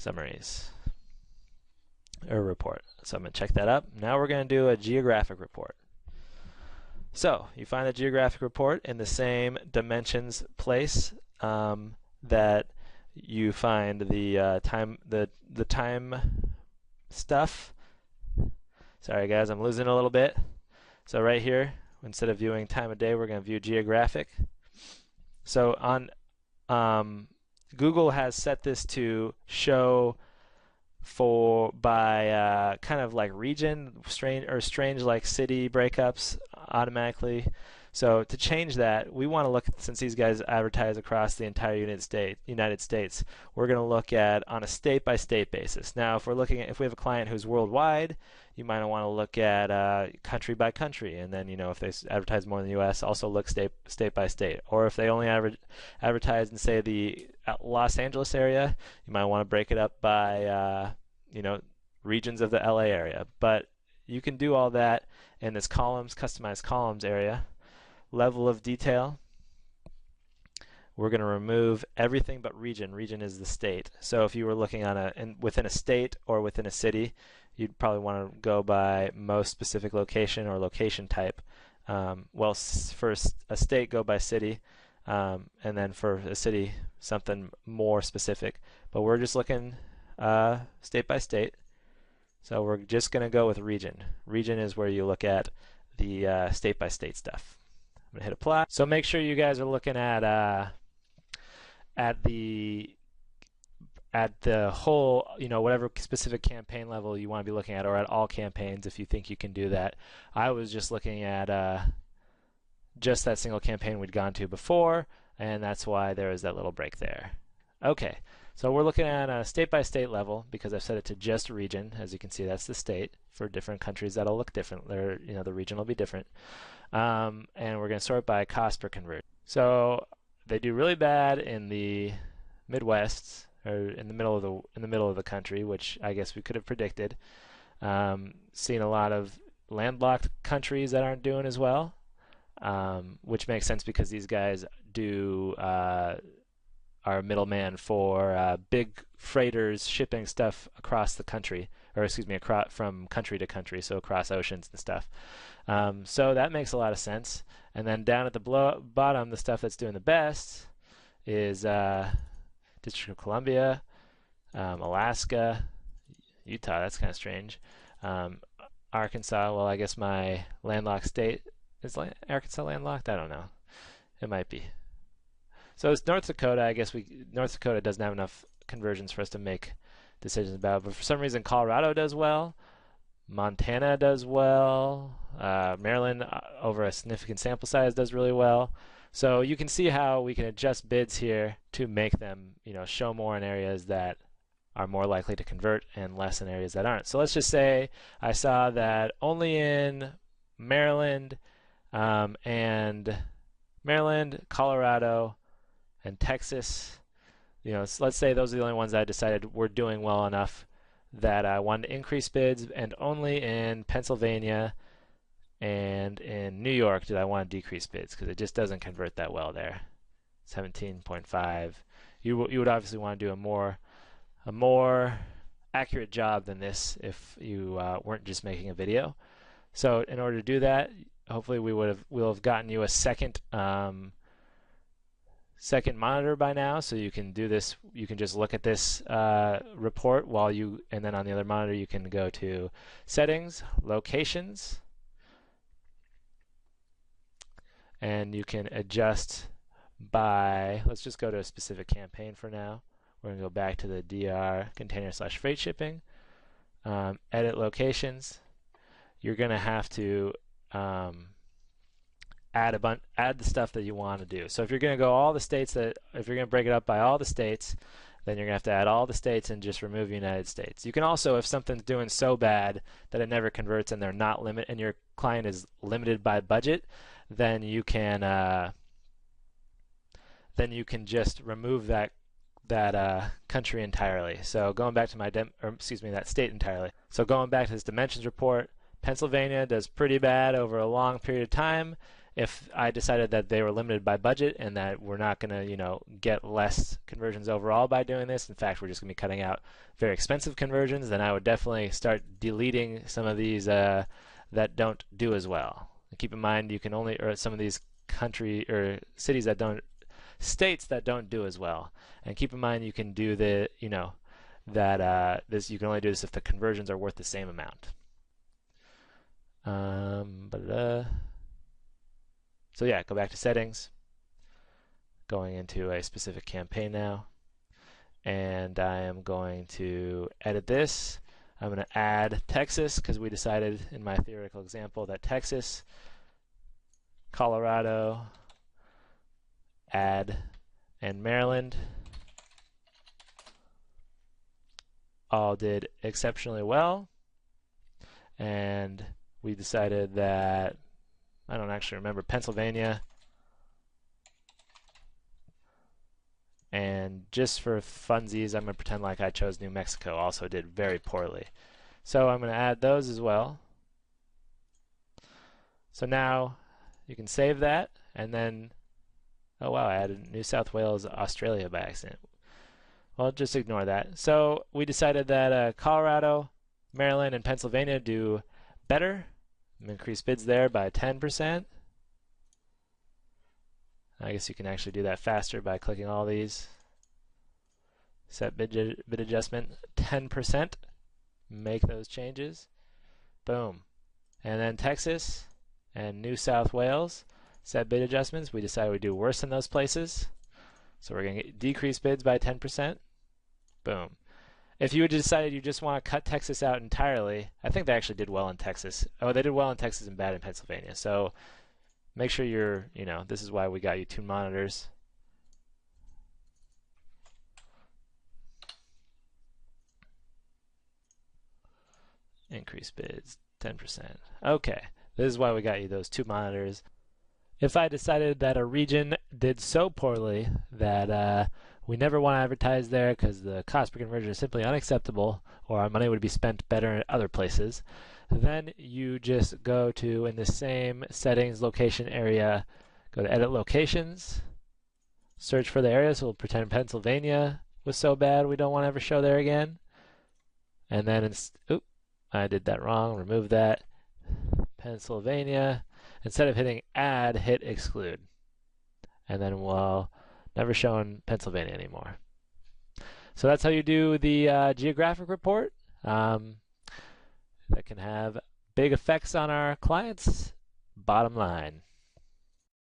summaries or report. So I'm going to check that up. Now we're going to do a geographic report. So you find the geographic report in the same dimensions place that you find the time stuff. Sorry guys, I'm losing a little bit. So right here, instead of viewing time of day, we're going to view geographic. So on Google has set this to show by kind of like region, strange like city breakups automatically. So to change that, we want to look, since these guys advertise across the entire United States, we're going to look at on a state-by-state basis. Now, if we have a client who's worldwide, you might want to look at country by country, and then if they advertise more in the U.S., also look state by state. Or if they only advertise in, say, the Los Angeles area, you might want to break it up by regions of the LA area. But you can do all that in this customized columns area. Level of detail, we're going to remove everything but region. Region is the state. So if you were looking on within a state or within a city, you'd probably want to go by most specific location or location type. Well, for a state, go by city, and then for a city, something more specific. But we're just looking state by state. So we're just going to go with region. Region is where you look at the state by state stuff. I'm going to hit apply. So make sure you guys are looking at the whole, whatever specific campaign level you want to be looking at, or at all campaigns if you think you can do that. I was just looking at just that single campaign we'd gone to before, and that's why there is that little break there. Okay, so we're looking at a state-by-state level because I've set it to just region. As you can see, that's the state. For different countries, that'll look different. The region will be different. And we're going to sort by cost per conversion. So they do really bad in the Midwest, or in the middle of the country, which I guess we could have predicted. Seen a lot of landlocked countries that aren't doing as well, which makes sense because these guys are a middleman for big freighters shipping stuff across the country, or from country to country, so across oceans and stuff. So that makes a lot of sense. And then down at the bottom, the stuff that's doing the best is District of Columbia, Alaska, Utah. That's kind of strange. Arkansas. Well, I guess my landlocked state is Arkansas landlocked. I don't know. It might be. So it's North Dakota. I guess North Dakota doesn't have enough conversions for us to make decisions about. But for some reason, Colorado does well. Montana does well. Maryland, over a significant sample size, does really well. So you can see how we can adjust bids here to make them, show more in areas that are more likely to convert and less in areas that aren't. So let's just say I saw that only in Maryland, Colorado, and Texas, so let's say those are the only ones I decided were doing well enough that I wanted to increase bids, and only in Pennsylvania and in New York did I want to decrease bids because it just doesn't convert that well there. 17.5. You would obviously want to do a more accurate job than this if you weren't just making a video. So in order to do that, hopefully we'll have gotten you a second monitor by now, so you can do this. You can just look at this report and then on the other monitor you can go to settings, locations, and you can adjust by, let's just go to a specific campaign for now. We're going to go back to the DR container/freight shipping, edit locations. You're going to have to add the stuff that you want to do. So if you're going to go if you're going to break it up by all the states, then you're going to have to add all the states and just remove United States. You can also, if something's doing so bad that it never converts and they're not and your client is limited by budget, then you can just remove that country entirely. So going back to that state entirely. So going back to this dimensions report, Pennsylvania does pretty bad over a long period of time. if I decided that they were limited by budget and that we're not going to, get less conversions overall by doing this, in fact, we're just going to be cutting out very expensive conversions, then I would definitely start deleting some of these that don't do as well. And keep in mind, you can only, or some of these country or cities that don't, states that don't do as well. And keep in mind, you can do the, you can only do this if the conversions are worth the same amount. So yeah, go back to settings, going into a specific campaign now, and I am going to edit this. I'm going to add Texas because we decided in my theoretical example that Texas, Colorado, and Maryland all did exceptionally well, and we decided that, I don't actually remember, Pennsylvania, and just for funsies, I'm going to pretend like I chose New Mexico, also did very poorly. So I'm going to add those as well. So now you can save that, and then, oh wow, I added New South Wales, Australia by accident. Well, just ignore that. So we decided that Colorado, Maryland, and Pennsylvania do better. Increase bids there by 10%. I guess you can actually do that faster by clicking all these. Set bid adjustment 10%. Make those changes. Boom. And then Texas and New South Wales set bid adjustments. We decided we'd do worse in those places. So we're going to decrease bids by 10%. Boom. If you had decided you just want to cut Texas out entirely, I think they actually did well in Texas. Oh, they did well in Texas and bad in Pennsylvania. So make sure you're, this is why we got you 2 monitors. Increase bids 10%. Okay, this is why we got you those 2 monitors. If I decided that a region did so poorly that we never want to advertise there because the cost per conversion is simply unacceptable, or our money would be spent better in other places, then you just go to, in the same settings location area, go to edit locations, search for the area, so we'll pretend Pennsylvania was so bad we don't want to ever show there again. And then, I did that wrong, remove that. Pennsylvania. Instead of hitting add, hit exclude. And then we'll never show in Pennsylvania anymore. So that's how you do the geographic report. That can have big effects on our clients. Bottom line.